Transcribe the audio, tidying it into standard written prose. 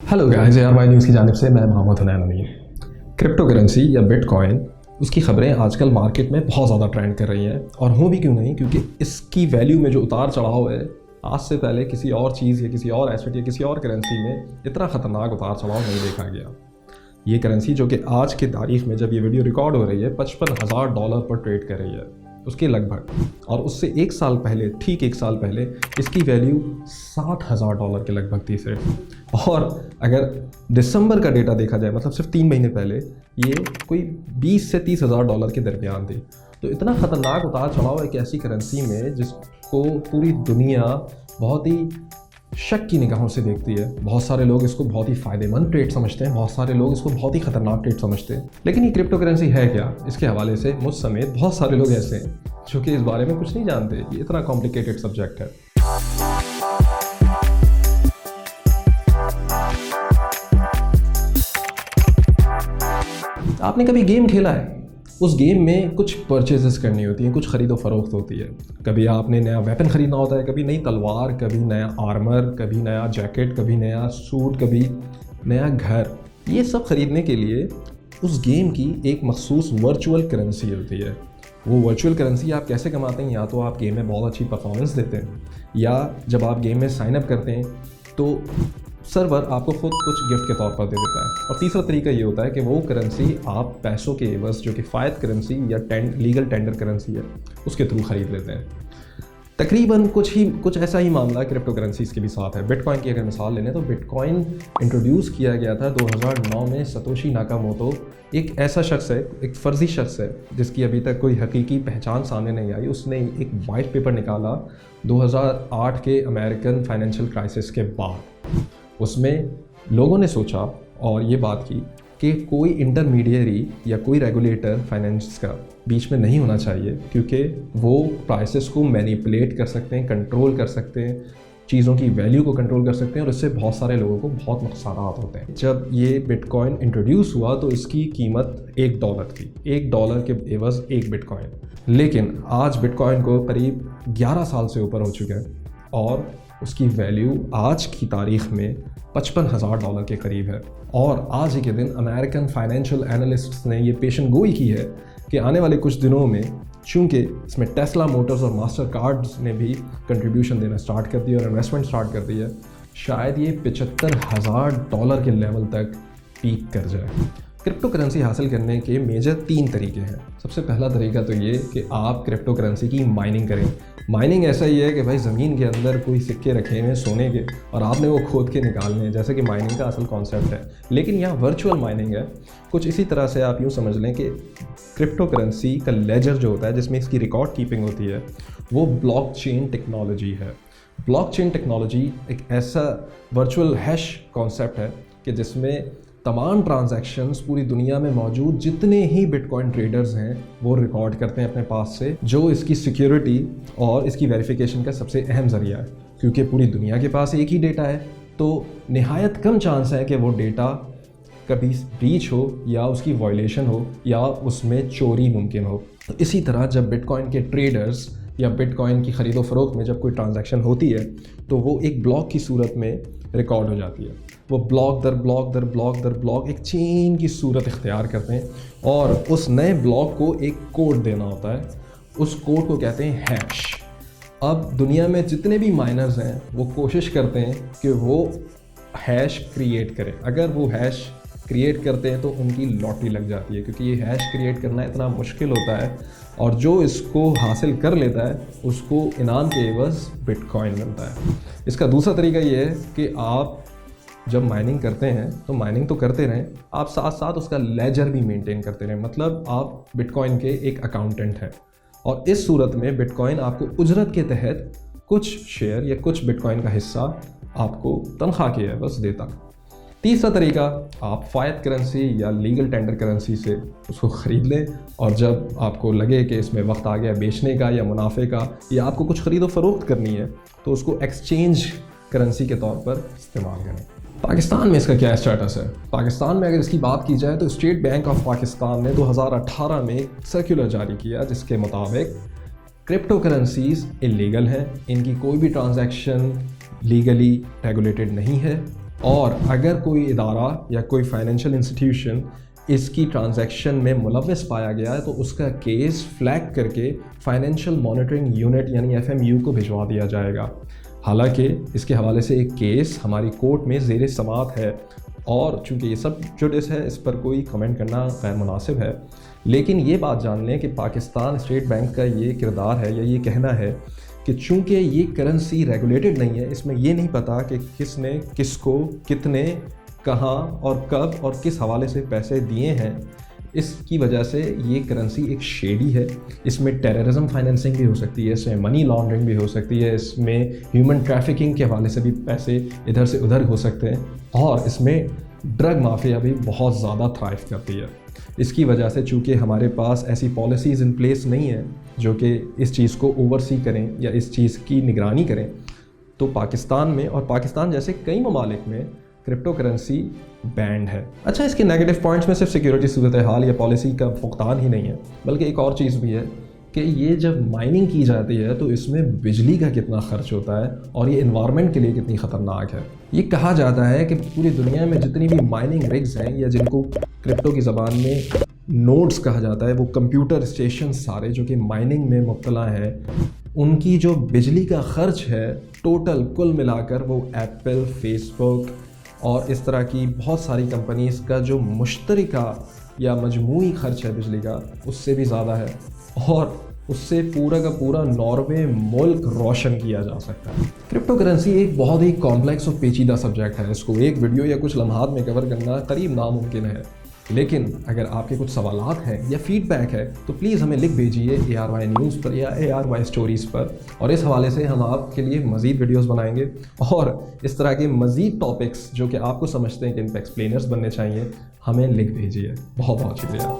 Hello guys, ARY news की जानिब से मैं मोहम्मद हुनैन अमीन। क्रिप्टो करेंसी या बिटकॉइन, उसकी खबरें आजकल मार्केट में बहुत ज़्यादा ट्रेंड कर रही हैं और हों भी क्यों नहीं, क्योंकि इसकी वैल्यू में जो उतार चढ़ाव है आज से पहले किसी और चीज़ या किसी और एसेट या किसी और करेंसी में इतना ख़तरनाक उतार चढ़ाव नहीं देखा गया। ये करेंसी जो कि आज की तारीख में जब ये वीडियो रिकॉर्ड हो रही है $55,000 पर ट्रेड कर रही है, उसके लगभग, और उससे एक साल पहले, ठीक एक साल पहले इसकी वैल्यू $60,000 के लगभग थी सिर्फ। और अगर दिसंबर का डेटा देखा जाए, मतलब सिर्फ 3 महीने पहले, ये कोई $20,000 से $30,000 के दरमियान थी। तो इतना ख़तरनाक उतार चढ़ाव एक ऐसी करेंसी में जिसको पूरी दुनिया बहुत ही शक की निगाहों से देखती है। बहुत सारे लोग इसको बहुत ही फ़ायदेमंद ट्रेड समझते हैं, बहुत सारे लोग इसको बहुत ही ख़तरनाक ट्रेड समझते हैं। लेकिन ये क्रिप्टो करेंसी है क्या? इसके हवाले से मुझ समेत बहुत सारे लोग ऐसे हैं जो कि इस बारे में कुछ नहीं जानते। ये इतना कॉम्प्लिकेटेड सब्जेक्ट है। आपने कभी गेम खेला है? उस गेम में कुछ परचेजेस करनी होती हैं, कुछ ख़रीदो फरोख्त होती है। कभी आपने नया वेपन ख़रीदना होता है, कभी नई तलवार, कभी नया आर्मर, कभी नया जैकेट, कभी नया सूट, कभी नया घर। ये सब ख़रीदने के लिए उस गेम की एक मखसूस वर्चुअल करेंसी होती है। वो वर्चुअल करेंसी आप कैसे कमाते हैं? या तो आप गेम में बहुत अच्छी परफॉर्मेंस देते हैं, या जब आप गेम में साइन अप करते हैं तो सर्वर आपको खुद कुछ गिफ्ट के तौर पर दे देता है। और तीसरा तरीका ये होता है कि वो करेंसी आप पैसों के एवज, जो कि फ़ायद करेंसी या लीगल टेंडर करेंसी है, उसके थ्रू ख़रीद लेते हैं। तकरीबन कुछ ऐसा ही मामला क्रिप्टो करेंसीज़ के भी साथ है। बिटकॉइन की अगर मिसाल ले लें तो बिटकॉइन इंट्रोड्यूस किया गया था 2009 में। सतोशी नाकामोटो एक ऐसा शख्स है, एक फ़र्जी शख्स है जिसकी अभी तक कोई हकीकी पहचान सामने नहीं आई। उसने एक वाइट पेपर निकाला 2008 के अमेरिकन फाइनेंशियल क्राइसिस के बाद। उसमें लोगों ने सोचा और ये बात की कि कोई इंटरमीडियरी या कोई रेगुलेटर फाइनेंस का बीच में नहीं होना चाहिए, क्योंकि वो प्राइसेस को मैनिपुलेट कर सकते हैं, कंट्रोल कर सकते हैं, चीज़ों की वैल्यू को कंट्रोल कर सकते हैं, और इससे बहुत सारे लोगों को बहुत नुकसानात होते हैं। जब ये बिटकॉइन इंट्रोड्यूस हुआ तो इसकी कीमत $1 थी। $1 के एवज़ एक बिटकॉइन। लेकिन आज बिटकॉइन को करीब 11 साल से ऊपर हो चुका है और उसकी वैल्यू आज की तारीख़ में $55,000 के करीब है। और आज ही के दिन अमेरिकन फाइनेंशियल एनालिस्ट्स ने ये पेशन गोई की है कि आने वाले कुछ दिनों में, चूँकि इसमें टेस्ला मोटर्स और मास्टर कार्ड्स ने भी कंट्रीब्यूशन देना स्टार्ट कर दिया और इन्वेस्टमेंट स्टार्ट कर दी है, शायद ये $75,000 के लेवल तक पीक कर जाए। क्रिप्टो करेंसी हासिल करने के मेजर 3 तरीके हैं। सबसे पहला तरीका तो ये कि आप क्रिप्टो करेंसी की माइनिंग करें। माइनिंग ऐसा ही है कि भाई ज़मीन के अंदर कोई सिक्के रखे हैं सोने के और आपने वो खोद के निकालने हैं, जैसे कि माइनिंग का असल कॉन्सेप्ट है। लेकिन यहाँ वर्चुअल माइनिंग है। कुछ इसी तरह से आप यूँ समझ लें कि क्रिप्टो करेंसी का लेजर जो होता है, जिसमें इसकी रिकॉर्ड कीपिंग होती है, वो ब्लॉकचेन टेक्नोलॉजी है। ब्लॉकचेन टेक्नोलॉजी एक ऐसा वर्चुअल हैश कॉन्सेप्ट है कि जिसमें तमाम ट्रांजैक्शंस पूरी दुनिया में मौजूद जितने ही बिटकॉइन ट्रेडर्स हैं वो रिकॉर्ड करते हैं अपने पास से, जो इसकी सिक्योरिटी और इसकी वेरिफिकेशन का सबसे अहम ज़रिया है। क्योंकि पूरी दुनिया के पास एक ही डेटा है तो निहायत कम चांस है कि वो डेटा कभी ब्रीच हो या उसकी वायलेशन हो या उसमें चोरी मुमकिन हो। तो इसी तरह जब बिटकॉइन के ट्रेडर्स या बिटकॉइन की ख़रीदो फरोख्त में जब कोई ट्रांजैक्शन होती है तो वो एक ब्लॉक की सूरत में रिकॉर्ड हो जाती है। वो ब्लॉक दर ब्लॉक दर ब्लॉक दर ब्लॉक एक चेन की सूरत इख्तियार करते हैं और उस नए ब्लॉक को एक कोड देना होता है। उस कोड को कहते हैं हैश। अब दुनिया में जितने भी माइनर्स हैं वो कोशिश करते हैं कि वो हैश क्रिएट करें। अगर वो हैश क्रिएट करते हैं तो उनकी लॉटरी लग जाती है, क्योंकि ये हैश क्रिएट करना इतना मुश्किल होता है और जो इसको हासिल कर लेता है उसको इनाम के एवज़ बिटकॉइन मिलता है। इसका दूसरा तरीका ये है कि आप जब माइनिंग करते हैं तो माइनिंग तो करते रहें, आप साथ साथ उसका लेजर भी मेंटेन करते रहें। मतलब आप बिटकॉइन के एक अकाउंटेंट हैं और इस सूरत में बिटकॉइन आपको उजरत के तहत कुछ शेयर या कुछ बिटकॉइन का हिस्सा आपको तनख्वाह के एवज़ देता। तीसरा तरीका, आप फ़ायद करेंसी या लीगल टेंडर करेंसी से उसको ख़रीद लें और जब आपको लगे कि इसमें वक्त आ गया बेचने का या मुनाफे का, या आपको कुछ ख़रीदो फरोख्त करनी है, तो उसको एक्सचेंज करेंसी के तौर पर इस्तेमाल करें। पाकिस्तान में इसका क्या स्टेटस है? पाकिस्तान में अगर इसकी बात की जाए तो स्टेट बैंक ऑफ पाकिस्तान ने 2018 में एक सर्कुलर जारी किया जिसके मुताबिक क्रिप्टो करेंसीज़ इलीगल हैं, इनकी कोई भी ट्रांजैक्शन लीगली रेगुलेटेड नहीं है और अगर कोई इदारा या कोई फाइनेंशियल इंस्टीट्यूशन इसकी ट्रांजैक्शन में मुलव्वस पाया गया है तो उसका केस फ्लैग करके फाइनेंशियल मॉनिटरिंग यूनिट यानी FMU को भिजवा दिया जाएगा। हालांकि इसके हवाले से एक केस हमारी कोर्ट में ज़ेर समाअत है और चूँकि ये सब जुडिस है, इस पर कोई कमेंट करना गैर मुनासिब है, लेकिन ये बात जान लें कि पाकिस्तान स्टेट बैंक का ये किरदार है या ये कहना है कि चूँकि ये करेंसी रेगुलेटेड नहीं है, इसमें ये नहीं पता कि किसने किसको कितने कहाँ और कब और किस हवाले से पैसे दिए हैं, इसकी वजह से ये करेंसी एक शेडी है। इसमें टेररिज्म फाइनेंसिंग भी हो सकती है, इसमें मनी लॉन्ड्रिंग भी हो सकती है, इसमें ह्यूमन ट्रैफिकिंग के हवाले से भी पैसे इधर से उधर हो सकते हैं और इसमें ड्रग माफिया भी बहुत ज़्यादा थ्राइव करती है। इसकी वजह से चूँकि हमारे पास ऐसी पॉलिसीज़ इन प्लेस नहीं है जो कि इस चीज़ को ओवरसी करें या इस चीज़ की निगरानी करें, तो पाकिस्तान में और पाकिस्तान जैसे कई ममालिक में क्रिप्टो करेंसी बैंड है। अच्छा, इसके नेगेटिव पॉइंट्स में सिर्फ सिक्योरिटी सूरत हाल या पॉलिसी का भुगतान ही नहीं है, बल्कि एक और चीज़ भी है कि ये जब माइनिंग की जाती है तो इसमें बिजली का कितना खर्च होता है और ये इन्वायरमेंट के लिए कितनी ख़तरनाक है। ये कहा जाता है कि पूरी दुनिया में जितनी भी माइनिंग रिग्स हैं या जिनको क्रिप्टो की ज़बान में नोड्स कहा जाता है, वो कंप्यूटर स्टेशन सारे जो कि माइनिंग में मुब्तला हैं, उनकी जो बिजली का खर्च है टोटल कुल मिलाकर वो एप्पल, फेसबुक और इस तरह की बहुत सारी कंपनीज़ का जो मुश्तरका या मजमूई खर्च है बिजली का, उससे भी ज़्यादा है और उससे पूरा का पूरा नॉर्वे मुल्क रोशन किया जा सकता है। क्रिप्टो करेंसी एक बहुत ही कॉम्प्लेक्स और पेचीदा सब्जेक्ट है, इसको एक वीडियो या कुछ लम्हात में कवर करना करीब नामुमकिन है, लेकिन अगर आपके कुछ सवालात हैं या फीडबैक है तो प्लीज़ हमें लिख भेजिए ARY न्यूज़ पर या ARY स्टोरीज़ पर, और इस हवाले से हम आपके लिए मज़ीद वीडियोस बनाएंगे और इस तरह के मज़ीद टॉपिक्स जो कि आपको समझते हैं कि इन पर एक्सप्लेनर्स बनने चाहिए, हमें लिख भेजिए। बहुत बहुत शुक्रिया।